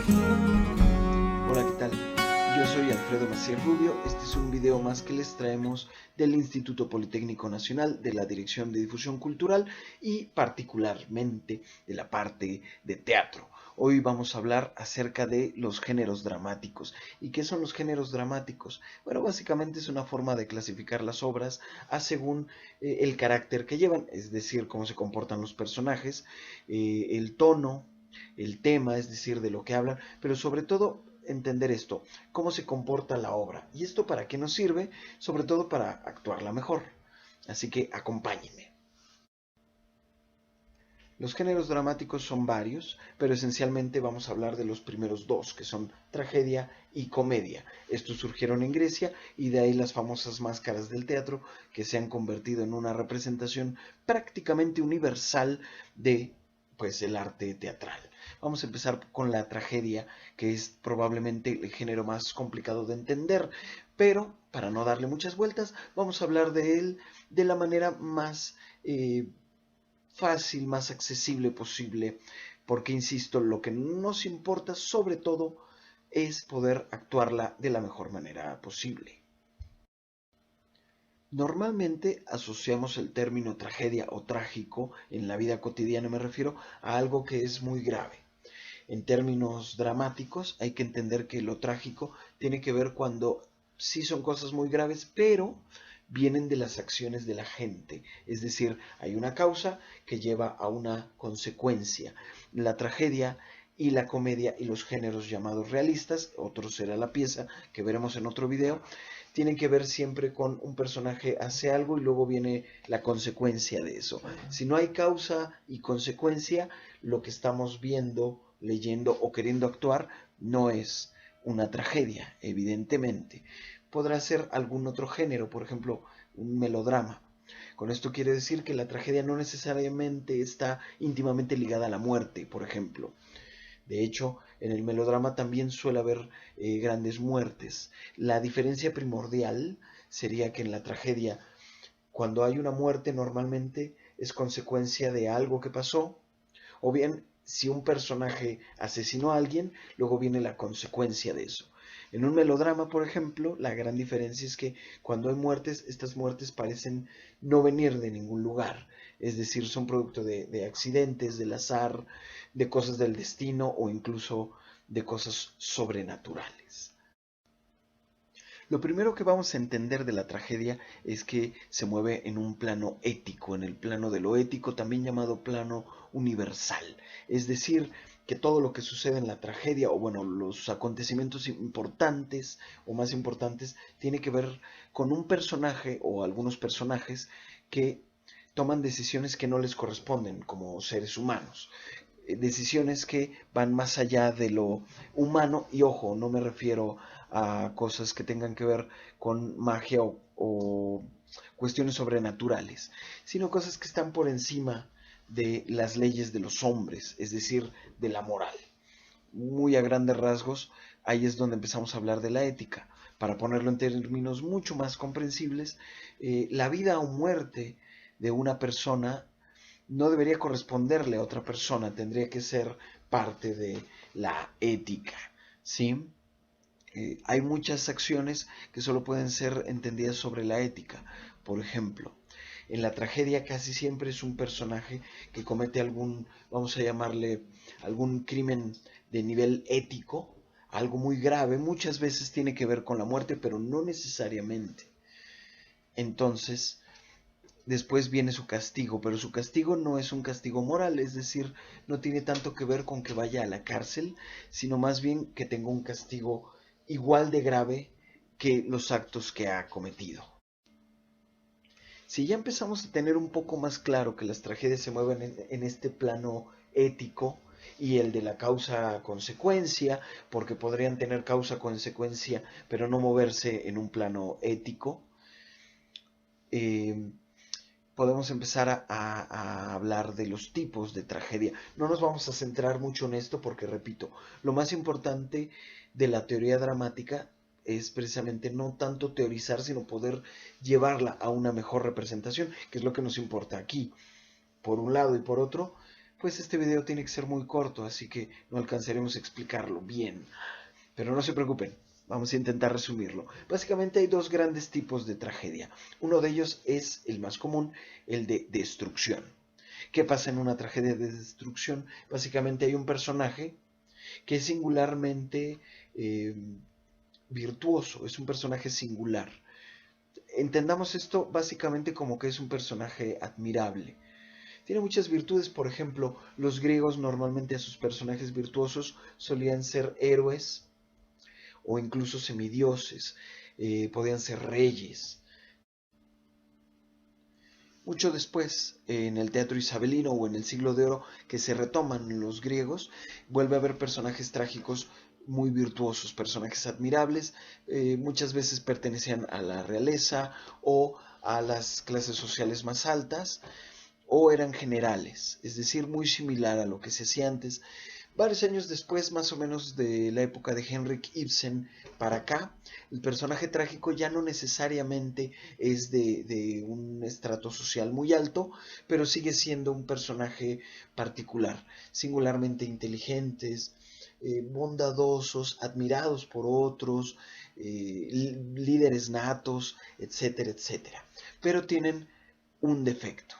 Hola, ¿qué tal? Yo soy Alfredo Maciel Rubio. Este es un video más que les traemos del Instituto Politécnico Nacional, de la Dirección de Difusión Cultural y particularmente de la parte de teatro. Hoy vamos a hablar acerca de los géneros dramáticos. ¿Y qué son los géneros dramáticos? Bueno, básicamente es una forma de clasificar las obras según el carácter que llevan, es decir, cómo se comportan los personajes, el tono, el tema, es decir, de lo que hablan, pero sobre todo entender esto, cómo se comporta la obra. ¿Y esto para qué nos sirve? Sobre todo para actuarla mejor. Así que acompáñenme. Los géneros dramáticos son varios, pero esencialmente vamos a hablar de los primeros dos, que son tragedia y comedia. Estos surgieron en Grecia y de ahí las famosas máscaras del teatro, que se han convertido en una representación prácticamente universal de el arte teatral. Vamos a empezar con la tragedia, que es probablemente el género más complicado de entender, pero para no darle muchas vueltas, vamos a hablar de él de la manera más fácil, más accesible posible, porque insisto, lo que nos importa sobre todo es poder actuarla de la mejor manera posible. Normalmente asociamos el término tragedia o trágico en la vida cotidiana, me refiero a algo que es muy grave. En términos dramáticos hay que entender que lo trágico tiene que ver cuando sí son cosas muy graves, pero vienen de las acciones de la gente. Es decir, hay una causa que lleva a una consecuencia. La tragedia y la comedia y los géneros llamados realistas, otro será la pieza que veremos en otro video, tienen que ver siempre con un personaje hace algo y luego viene la consecuencia de eso. Si no hay causa y consecuencia, lo que estamos viendo, leyendo o queriendo actuar no es una tragedia, evidentemente. Podrá ser algún otro género, por ejemplo, un melodrama. Con esto quiere decir que la tragedia no necesariamente está íntimamente ligada a la muerte, por ejemplo. De hecho, en el melodrama también suele haber grandes muertes. La diferencia primordial sería que en la tragedia, cuando hay una muerte, normalmente es consecuencia de algo que pasó, o bien si un personaje asesinó a alguien, luego viene la consecuencia de eso. En un melodrama, por ejemplo, la gran diferencia es que cuando hay muertes, estas muertes parecen no venir de ningún lugar. Es decir, son producto de accidentes, del azar, de cosas del destino o incluso de cosas sobrenaturales. Lo primero que vamos a entender de la tragedia es que se mueve en un plano ético, en el plano de lo ético, también llamado plano universal. Es decir, que todo lo que sucede en la tragedia, o bueno, los acontecimientos importantes o más importantes, tiene que ver con un personaje o algunos personajes que toman decisiones que no les corresponden como seres humanos. Decisiones que van más allá de lo humano y ojo, no me refiero a cosas que tengan que ver con magia o cuestiones sobrenaturales, sino cosas que están por encima de las leyes de los hombres, es decir, de la moral. Muy a grandes rasgos, ahí es donde empezamos a hablar de la ética. Para ponerlo en términos mucho más comprensibles, la vida o muerte de una persona no debería corresponderle a otra persona, tendría que ser parte de la ética, ¿sí? Hay muchas acciones que solo pueden ser entendidas sobre la ética. Por ejemplo, en la tragedia casi siempre es un personaje que comete algún, vamos a llamarle, algún crimen de nivel ético, algo muy grave, muchas veces tiene que ver con la muerte, pero no necesariamente. Entonces, después viene su castigo, pero su castigo no es un castigo moral, es decir, no tiene tanto que ver con que vaya a la cárcel, sino más bien que tenga un castigo igual de grave que los actos que ha cometido. Si ya empezamos a tener un poco más claro que las tragedias se mueven en este plano ético y el de la causa-consecuencia, porque podrían tener causa-consecuencia, pero no moverse en un plano ético, eh, podemos empezar a hablar de los tipos de tragedia. No nos vamos a centrar mucho en esto porque, repito, lo más importante de la teoría dramática es precisamente no tanto teorizar, sino poder llevarla a una mejor representación, que es lo que nos importa aquí. Por un lado y por otro, pues este video tiene que ser muy corto, así que no alcanzaremos a explicarlo bien. Pero no se preocupen, vamos a intentar resumirlo. Básicamente hay dos grandes tipos de tragedia. Uno de ellos es el más común, el de destrucción. ¿Qué pasa en una tragedia de destrucción? Básicamente hay un personaje que es singularmente virtuoso, es un personaje singular. Entendamos esto básicamente como que es un personaje admirable. Tiene muchas virtudes, por ejemplo, los griegos normalmente a sus personajes virtuosos solían ser héroes o incluso semidioses, podían ser reyes. Mucho después, en el teatro isabelino o en el siglo de oro, que se retoman los griegos, vuelve a haber personajes trágicos muy virtuosos, personajes admirables, muchas veces pertenecían a la realeza o a las clases sociales más altas, o eran generales, es decir, muy similar a lo que se hacía antes. Varios años después, más o menos de la época de Henrik Ibsen para acá, el personaje trágico ya no necesariamente es de un estrato social muy alto, pero sigue siendo un personaje particular, singularmente inteligentes, bondadosos, admirados por otros, líderes natos, etcétera, etcétera. Pero tienen un defecto.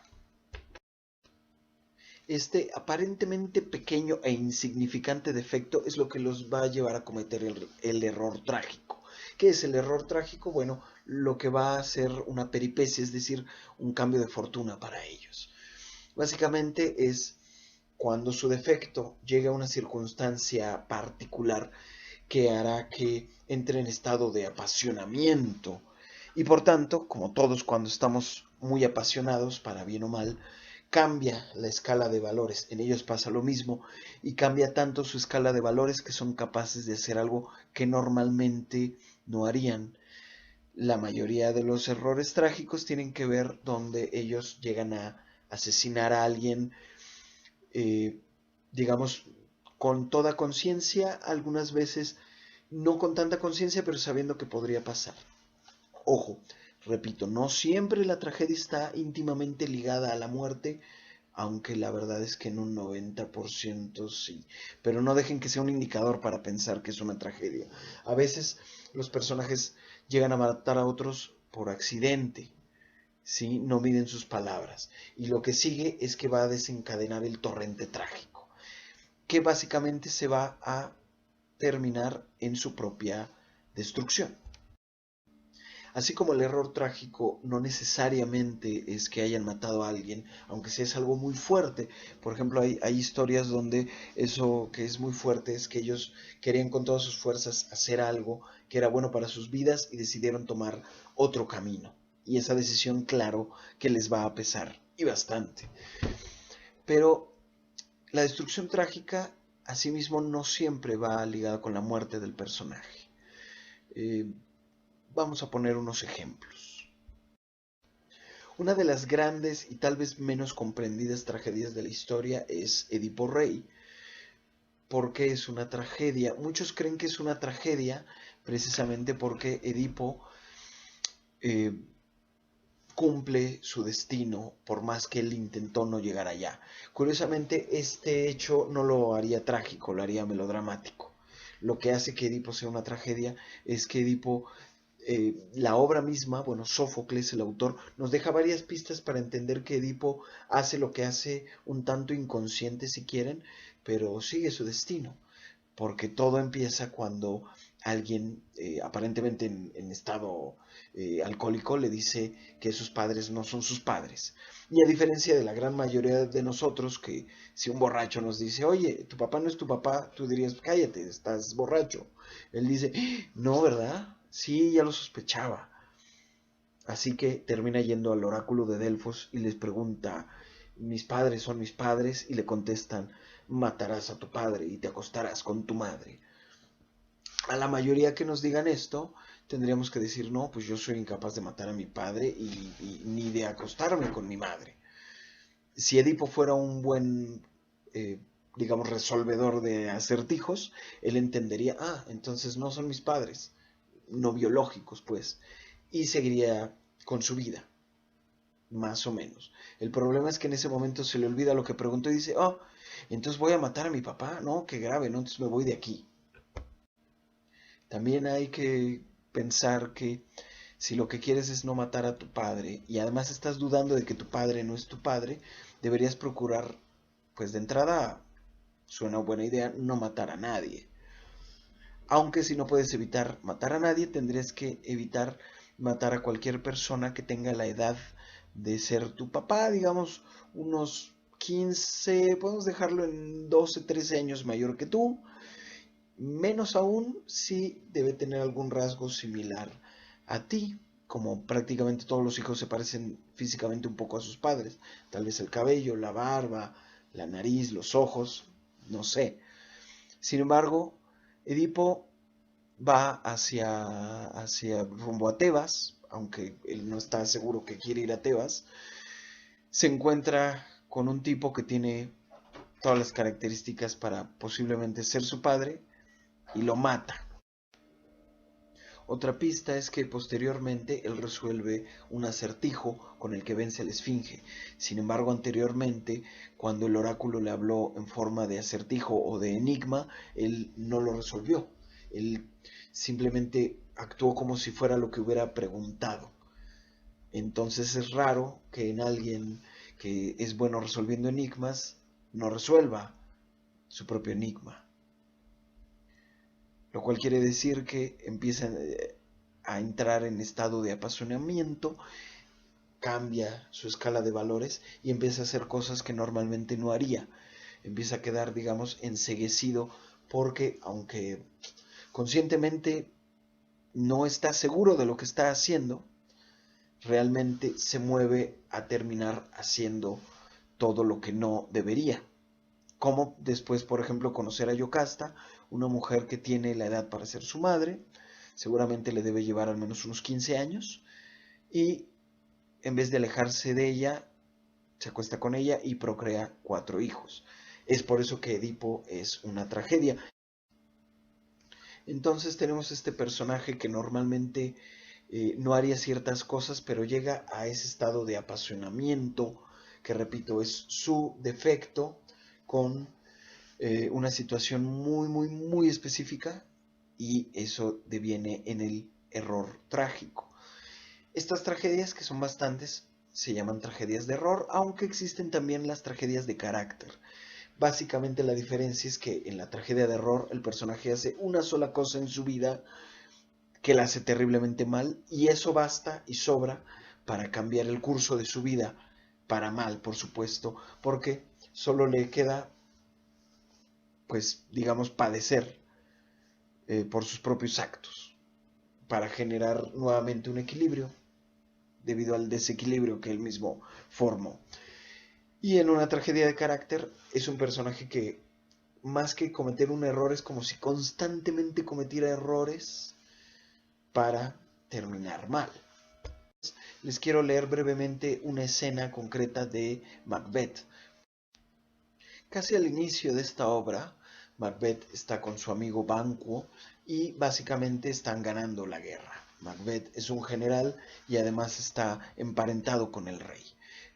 Este aparentemente pequeño e insignificante defecto es lo que los va a llevar a cometer el error trágico. ¿Qué es el error trágico? Bueno, lo que va a ser una peripecia, es decir, un cambio de fortuna para ellos. Básicamente es cuando su defecto llega a una circunstancia particular que hará que entre en estado de apasionamiento. Y por tanto, como todos cuando estamos muy apasionados, para bien o mal, cambia la escala de valores. En ellos pasa lo mismo y cambia tanto su escala de valores que son capaces de hacer algo que normalmente no harían. La mayoría de los errores trágicos tienen que ver donde ellos llegan a asesinar a alguien, eh, digamos, con toda conciencia, algunas veces no con tanta conciencia, pero sabiendo que podría pasar. Ojo, repito, no siempre la tragedia está íntimamente ligada a la muerte, aunque la verdad es que en un 90% sí. Pero no dejen que sea un indicador para pensar que es una tragedia. A veces los personajes llegan a matar a otros por accidente, ¿sí? No miden sus palabras. Y lo que sigue es que va a desencadenar el torrente trágico, que básicamente se va a terminar en su propia destrucción. Así como el error trágico no necesariamente es que hayan matado a alguien, aunque sí es algo muy fuerte. Por ejemplo, hay historias donde eso que es muy fuerte es que ellos querían con todas sus fuerzas hacer algo que era bueno para sus vidas y decidieron tomar otro camino. Y esa decisión, claro, que les va a pesar, y bastante. Pero la destrucción trágica, asimismo, no siempre va ligada con la muerte del personaje. Vamos a poner unos ejemplos. Una de las grandes y tal vez menos comprendidas tragedias de la historia es Edipo Rey. ¿Por qué es una tragedia? Muchos creen que es una tragedia precisamente porque Edipo eh, cumple su destino por más que él intentó no llegar allá. Curiosamente, este hecho no lo haría trágico, lo haría melodramático. Lo que hace que Edipo sea una tragedia es que Edipo la obra misma, bueno, Sófocles, el autor, nos deja varias pistas para entender que Edipo hace lo que hace un tanto inconsciente si quieren, pero sigue su destino, porque todo empieza cuando alguien aparentemente en estado alcohólico le dice que sus padres no son sus padres. Y a diferencia de la gran mayoría de nosotros, que si un borracho nos dice, oye, tu papá no es tu papá, tú dirías, cállate, estás borracho. Él dice, no, ¿verdad? Sí, ya lo sospechaba. Así que termina yendo al oráculo de Delfos y les pregunta, mis padres son mis padres, y le contestan, matarás a tu padre y te acostarás con tu madre. A la mayoría que nos digan esto, tendríamos que decir, no, pues yo soy incapaz de matar a mi padre y ni de acostarme con mi madre. Si Edipo fuera un buen, eh, digamos, resolvedor de acertijos, él entendería, entonces no son mis padres, no biológicos, pues, y seguiría con su vida. más o menos. El problema es que en ese momento se le olvida lo que preguntó y dice, oh, entonces voy a matar a mi papá, no, qué grave, no, entonces me voy de aquí. También hay que pensar que si lo que quieres es no matar a tu padre y además estás dudando de que tu padre no es tu padre, deberías procurar, pues de entrada, suena buena idea, no matar a nadie. Aunque si no puedes evitar matar a nadie, tendrías que evitar matar a cualquier persona que tenga la edad de ser tu papá, digamos, unos 15, podemos dejarlo en 12, 13 años mayor que tú, menos aún si debe tener algún rasgo similar a ti, como prácticamente todos los hijos se parecen físicamente un poco a sus padres, tal vez el cabello, la barba, la nariz, los ojos, no sé. Sin embargo, Edipo va hacia rumbo a Tebas, aunque él no está seguro que quiere ir a Tebas, se encuentra con un tipo que tiene todas las características para posiblemente ser su padre y lo mata. Otra pista es que posteriormente él resuelve un acertijo con el que vence a la Esfinge. Sin embargo, anteriormente, cuando el oráculo le habló en forma de acertijo o de enigma, él no lo resolvió. Él simplemente actuó como si fuera lo que hubiera preguntado. Entonces es raro que en alguien que es bueno resolviendo enigmas no resuelva su propio enigma. Lo cual quiere decir que empieza a entrar en estado de apasionamiento, cambia su escala de valores y empieza a hacer cosas que normalmente no haría. Empieza a quedar, digamos, enceguecido porque, aunque conscientemente no está seguro de lo que está haciendo, realmente se mueve a terminar haciendo todo lo que no debería. Como después, por ejemplo, conocer a Yocasta, una mujer que tiene la edad para ser su madre, seguramente le debe llevar al menos unos 15 años, y en vez de alejarse de ella, se acuesta con ella y procrea 4 hijos. Es por eso que Edipo es una tragedia. Entonces tenemos este personaje que normalmente no haría ciertas cosas, pero llega a ese estado de apasionamiento, que repito, es su defecto, con una situación muy, muy, muy específica, y eso deviene en el error trágico. Estas tragedias, que son bastantes, se llaman tragedias de error, aunque existen también las tragedias de carácter. Básicamente la diferencia es que en la tragedia de error el personaje hace una sola cosa en su vida que la hace terriblemente mal, y eso basta y sobra para cambiar el curso de su vida, para mal, por supuesto, porque solo le queda, pues, digamos, padecer por sus propios actos, para generar nuevamente un equilibrio, debido al desequilibrio que él mismo formó. Y en una tragedia de carácter es un personaje que, más que cometer un error, es como si constantemente cometiera errores para terminar mal. Les quiero leer brevemente una escena concreta de Macbeth. Casi al inicio de esta obra, Macbeth está con su amigo Banquo y básicamente están ganando la guerra. Macbeth es un general y además está emparentado con el rey.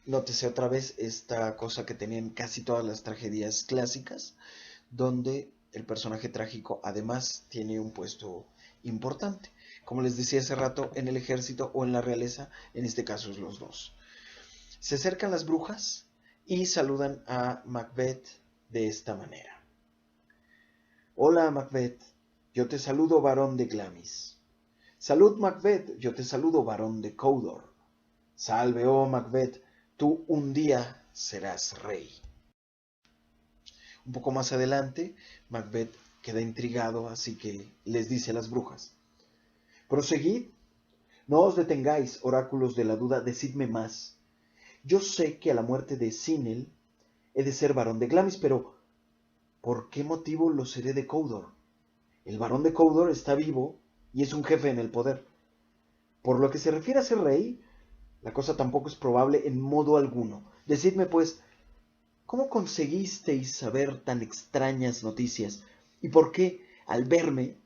Nótese otra vez esta cosa que tenían casi todas las tragedias clásicas, donde el personaje trágico además tiene un puesto importante. Como les decía hace rato, en el ejército o en la realeza, en este caso es los dos. Se acercan las brujas y saludan a Macbeth de esta manera. Hola, Macbeth, yo te saludo, varón de Glamis. Salud, Macbeth, yo te saludo, varón de Cawdor. Salve, oh Macbeth, tú un día serás rey. Un poco más adelante, Macbeth queda intrigado, así que les dice a las brujas: proseguid, no os detengáis, oráculos de la duda, decidme más. Yo sé que a la muerte de Sinel he de ser varón de Glamis, pero ¿por qué motivo lo seré de Cawdor? El varón de Cawdor está vivo y es un jefe en el poder. Por lo que se refiere a ser rey, la cosa tampoco es probable en modo alguno. Decidme, pues, ¿cómo conseguisteis saber tan extrañas noticias? ¿Y por qué, al verme,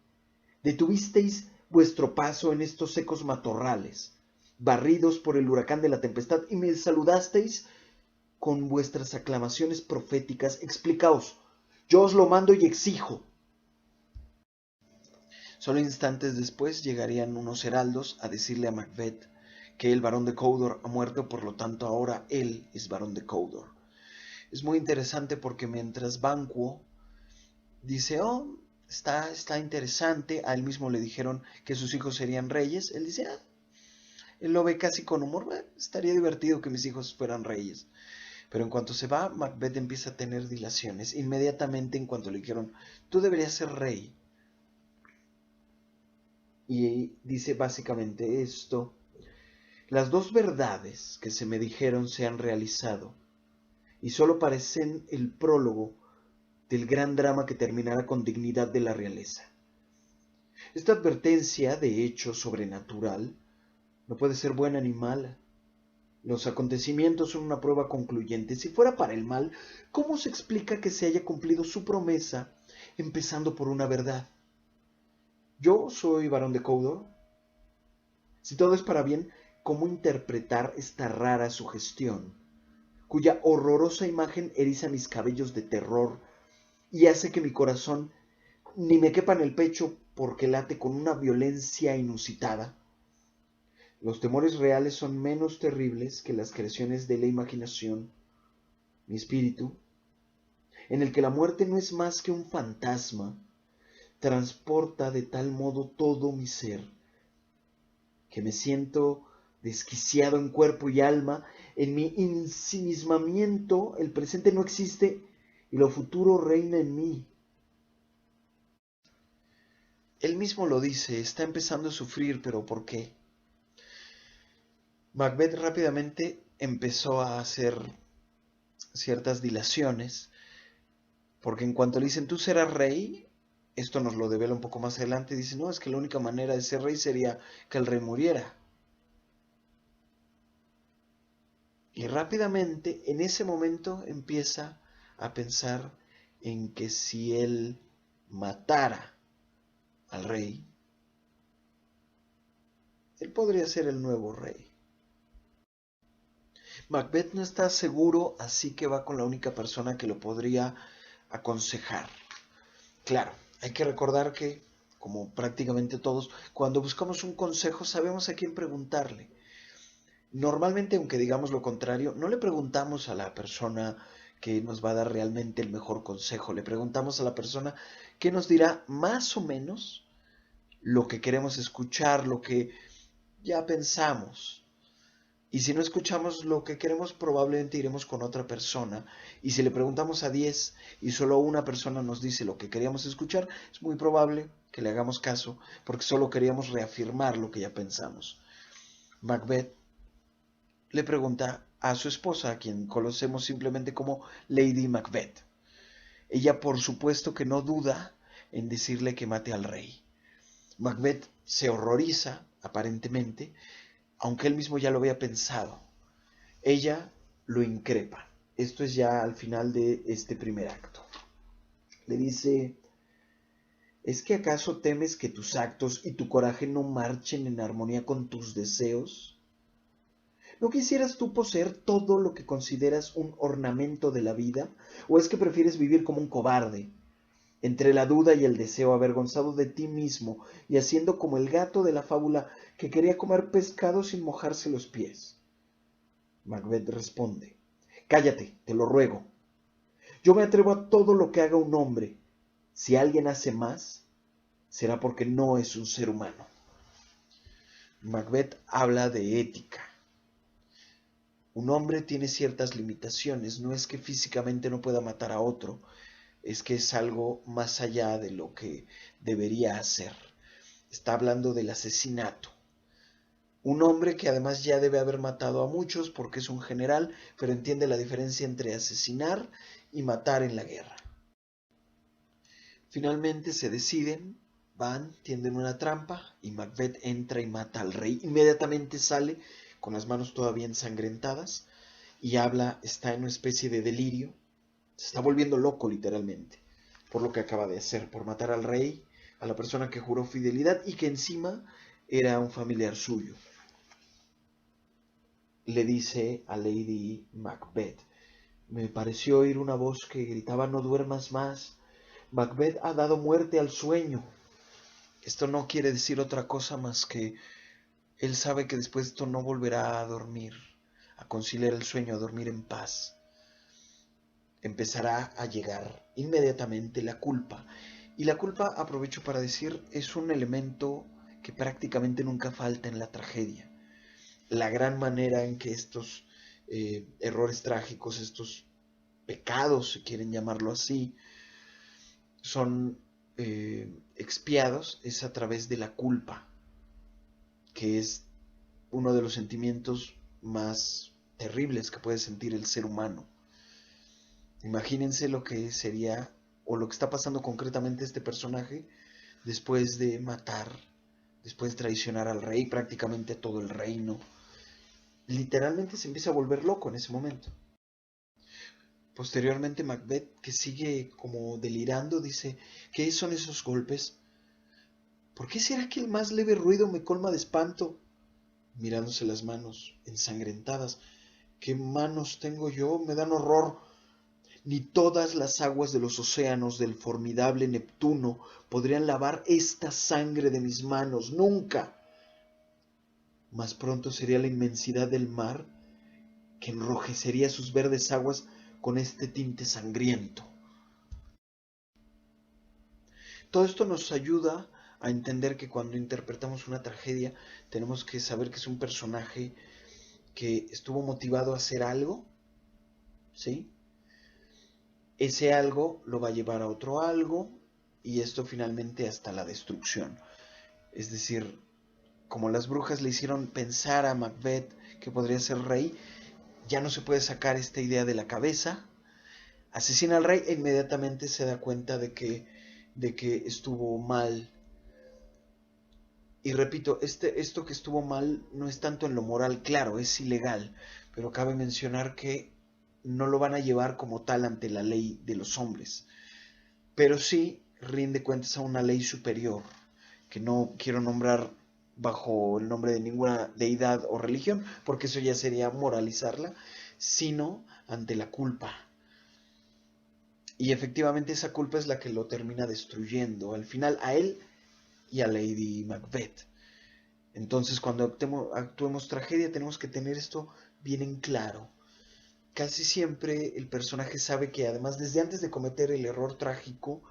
detuvisteis vuestro paso en estos secos matorrales? barridos por el huracán de la tempestad, y me saludasteis con vuestras aclamaciones proféticas. Explicaos, yo os lo mando y exijo. Solo instantes después llegarían unos heraldos a decirle a Macbeth que el barón de Cawdor ha muerto, por lo tanto ahora él es barón de Cawdor. Es muy interesante porque mientras Banquo dice, oh, está interesante, a él mismo le dijeron que sus hijos serían reyes, él dice, él lo ve casi con humor, estaría divertido que mis hijos fueran reyes. Pero en cuanto se va, Macbeth empieza a tener dilaciones. Inmediatamente en cuanto le dijeron, tú deberías ser rey. Y dice básicamente esto: las dos verdades que se me dijeron se han realizado, y solo parecen el prólogo del gran drama que terminará con dignidad de la realeza. Esta advertencia de hecho sobrenatural no puede ser buena ni mala. Los acontecimientos son una prueba concluyente. Si fuera para el mal, ¿cómo se explica que se haya cumplido su promesa, empezando por una verdad? Yo soy barón de Cawdor. Si todo es para bien, ¿cómo interpretar esta rara sugestión, cuya horrorosa imagen eriza mis cabellos de terror y hace que mi corazón ni me quepa en el pecho porque late con una violencia inusitada? Los temores reales son menos terribles que las creaciones de la imaginación. Mi espíritu, en el que la muerte no es más que un fantasma, transporta de tal modo todo mi ser, que me siento desquiciado en cuerpo y alma. En mi ensimismamiento el presente no existe y lo futuro reina en mí. Él mismo lo dice, está empezando a sufrir, pero ¿por qué? Macbeth rápidamente empezó a hacer ciertas dilaciones, porque en cuanto le dicen, tú serás rey, esto nos lo devela un poco más adelante, dice, no, es que la única manera de ser rey sería que el rey muriera. Y rápidamente, en ese momento, empieza a pensar en que si él matara al rey, él podría ser el nuevo rey. Macbeth no está seguro, así que va con la única persona que lo podría aconsejar. Claro, hay que recordar que, como prácticamente todos, cuando buscamos un consejo sabemos a quién preguntarle. Normalmente, aunque digamos lo contrario, no le preguntamos a la persona que nos va a dar realmente el mejor consejo, le preguntamos a la persona que nos dirá más o menos lo que queremos escuchar, lo que ya pensamos. Y si no escuchamos lo que queremos, probablemente iremos con otra persona. Y si le preguntamos a 10 y solo una persona nos dice lo que queríamos escuchar, es muy probable que le hagamos caso, porque solo queríamos reafirmar lo que ya pensamos. Macbeth le pregunta a su esposa, a quien conocemos simplemente como Lady Macbeth. Ella por supuesto que no duda en decirle que mate al rey. Macbeth se horroriza, aparentemente, aunque él mismo ya lo había pensado. Ella lo increpa. Esto es ya al final de este primer acto. Le dice, ¿es que acaso temes que tus actos y tu coraje no marchen en armonía con tus deseos? ¿No quisieras tú poseer todo lo que consideras un ornamento de la vida? ¿O es que prefieres vivir como un cobarde, entre la duda y el deseo, avergonzado de ti mismo y haciendo como el gato de la fábula que quería comer pescado sin mojarse los pies? Macbeth responde, cállate, te lo ruego. Yo me atrevo a todo lo que haga un hombre. Si alguien hace más, será porque no es un ser humano. Macbeth habla de ética. Un hombre tiene ciertas limitaciones, no es que físicamente no pueda matar a otro, es que es algo más allá de lo que debería hacer. Está hablando del asesinato. Un hombre que además ya debe haber matado a muchos porque es un general, pero entiende la diferencia entre asesinar y matar en la guerra. Finalmente se deciden, van, tienden una trampa y Macbeth entra y mata al rey. Inmediatamente sale con las manos todavía ensangrentadas y habla, está en una especie de delirio. Se está volviendo loco literalmente por lo que acaba de hacer, por matar al rey, a la persona que juró fidelidad y que encima era un familiar suyo. le dice a Lady Macbeth. Me pareció oír una voz que gritaba: no duermas más. Macbeth ha dado muerte al sueño. Esto no quiere decir otra cosa más que él sabe que después de esto no volverá a dormir, a conciliar el sueño, a dormir en paz. Empezará a llegar inmediatamente la culpa. Y la culpa, aprovecho para decir, es un elemento que prácticamente nunca falta en la tragedia. La gran manera en que estos errores trágicos, estos pecados, si quieren llamarlo así, son expiados, es a través de la culpa, que es uno de los sentimientos más terribles que puede sentir el ser humano. Imagínense lo que sería, o lo que está pasando concretamente este personaje, después de matar, después de traicionar al rey, prácticamente todo el reino. Literalmente se empieza a volver loco en ese momento. Posteriormente Macbeth, que sigue como delirando, dice: ¿qué son esos golpes? ¿Por qué será que el más leve ruido me colma de espanto? Mirándose las manos ensangrentadas. ¿Qué manos tengo yo? Me dan horror. Ni todas las aguas de los océanos del formidable Neptuno podrían lavar esta sangre de mis manos. Nunca. Más pronto sería la inmensidad del mar que enrojecería sus verdes aguas con este tinte sangriento. Todo esto nos ayuda a entender que cuando interpretamos una tragedia tenemos que saber que es un personaje que estuvo motivado a hacer algo, ¿sí? Ese algo lo va a llevar a otro algo y esto finalmente hasta la destrucción. Es decir, como las brujas le hicieron pensar a Macbeth que podría ser rey, ya no se puede sacar esta idea de la cabeza. Asesina al rey e inmediatamente se da cuenta de que estuvo mal. Y repito, esto que estuvo mal no es tanto en lo moral, claro, es ilegal, pero cabe mencionar que no lo van a llevar como tal ante la ley de los hombres, pero sí rinde cuentas a una ley superior, que no quiero nombrar bajo el nombre de ninguna deidad o religión, porque eso ya sería moralizarla, sino ante la culpa. Y efectivamente esa culpa es la que lo termina destruyendo, al final a él y a Lady Macbeth. Entonces, cuando actuemos tragedia, tenemos que tener esto bien en claro. Casi siempre el personaje sabe que además, desde antes de cometer el error trágico,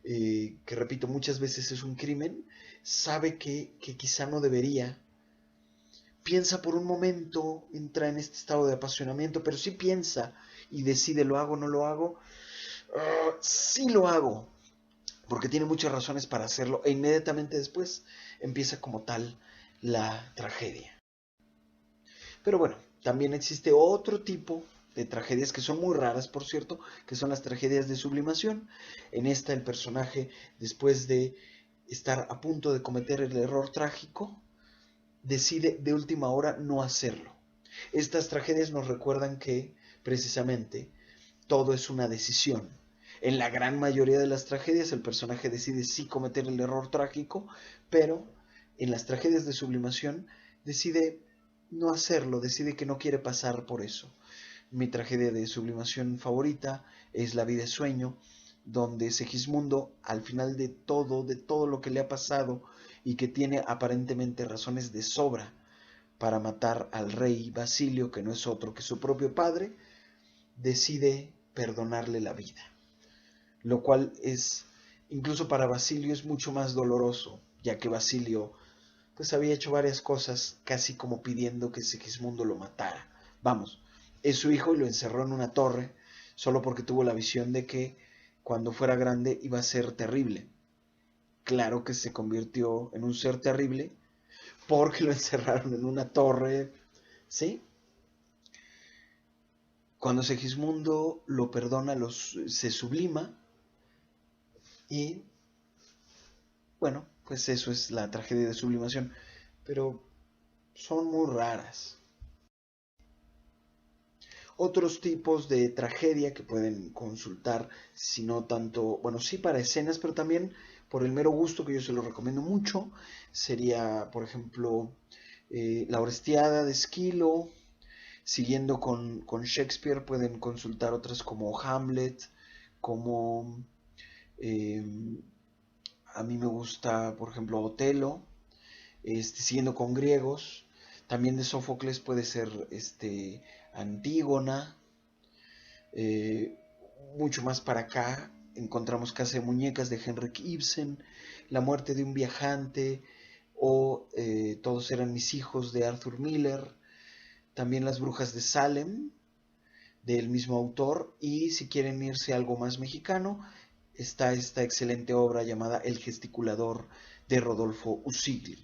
que repito, muchas veces es un crimen, sabe que quizá no debería. Piensa por un momento, entra en este estado de apasionamiento, pero sí piensa y decide: ¿lo hago o no lo hago? Sí lo hago, porque tiene muchas razones para hacerlo, e inmediatamente después empieza como tal la tragedia. Pero bueno, también existe otro tipo de tragedias que son muy raras, por cierto, que son las tragedias de sublimación. En esta el personaje, después de estar a punto de cometer el error trágico, decide de última hora no hacerlo. Estas tragedias nos recuerdan que, precisamente, todo es una decisión. En la gran mayoría de las tragedias el personaje decide sí cometer el error trágico, pero en las tragedias de sublimación decide no hacerlo, decide que no quiere pasar por eso. Mi tragedia de sublimación favorita es La vida es sueño, donde Segismundo, al final de todo lo que le ha pasado y que tiene aparentemente razones de sobra para matar al rey Basilio, que no es otro que su propio padre, decide perdonarle la vida. Lo cual es, incluso para Basilio, es mucho más doloroso, ya que Basilio pues había hecho varias cosas casi como pidiendo que Segismundo lo matara. Vamos, es su hijo y lo encerró en una torre solo porque tuvo la visión de que cuando fuera grande iba a ser terrible. Claro que se convirtió en un ser terrible porque lo encerraron en una torre, ¿sí? Cuando Segismundo lo perdona, se sublima y, bueno, pues eso es la tragedia de sublimación. Pero son muy raras. Otros tipos de tragedia que pueden consultar, si no tanto, bueno, sí para escenas, pero también por el mero gusto, que yo se lo recomiendo mucho, sería, por ejemplo, La Orestiada de Esquilo, Siguiendo con Shakespeare, pueden consultar otras como Hamlet, como eh, a mí me gusta, por ejemplo, Otelo. Siguiendo con griegos, también de Sófocles puede ser Antígona. Eh, Mucho más para acá encontramos Casa de Muñecas de Henrik Ibsen, La muerte de un viajante o Todos eran mis hijos de Arthur Miller, también Las brujas de Salem del mismo autor, y si quieren irse a algo más mexicano, está esta excelente obra llamada El gesticulador de Rodolfo Usigli.